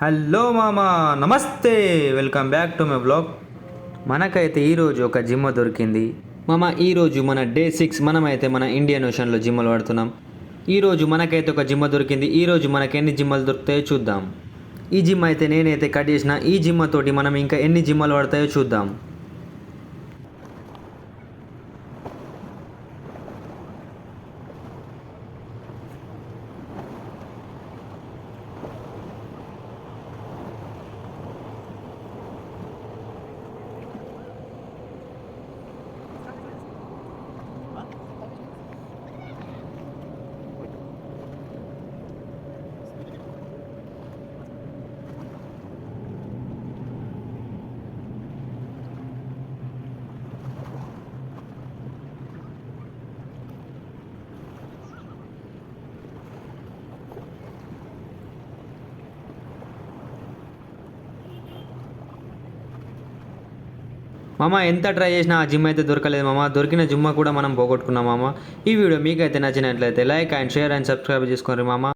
Hello మామా, నమస్తే. Welcome back to my blog. మనకైతే ఈరోజు ఒక జిమ్ దొరికింది మామ. ఈరోజు మన డే 6. మనమైతే మన ఇండియన్ ఓషన్లో జిమ్మలు వాడుతున్నాం. ఈరోజు మనకైతే ఒక జిమ్ దొరికింది. ఈరోజు మనకి ఎన్ని జిమ్మలు దొరుకుతాయో చూద్దాం. ఈ జిమ్ అయితే నేనైతే కట్ చేసిన. ఈ జిమ్ తోటి మనం ఇంకా ఎన్ని జిమ్మలు వాడతాయో చూద్దాం. మామ ఎంత ట్రై చేసినా ఆ జిమ్ అయితే దొరకలేదు మామ. దొరికిన జిమ్ కూడా మనం పోగొట్టుకున్నాం మామ. ఈ వీడియో మీకైతే నచ్చినట్లయితే like and share and subscribe చేసుకోండి మామ.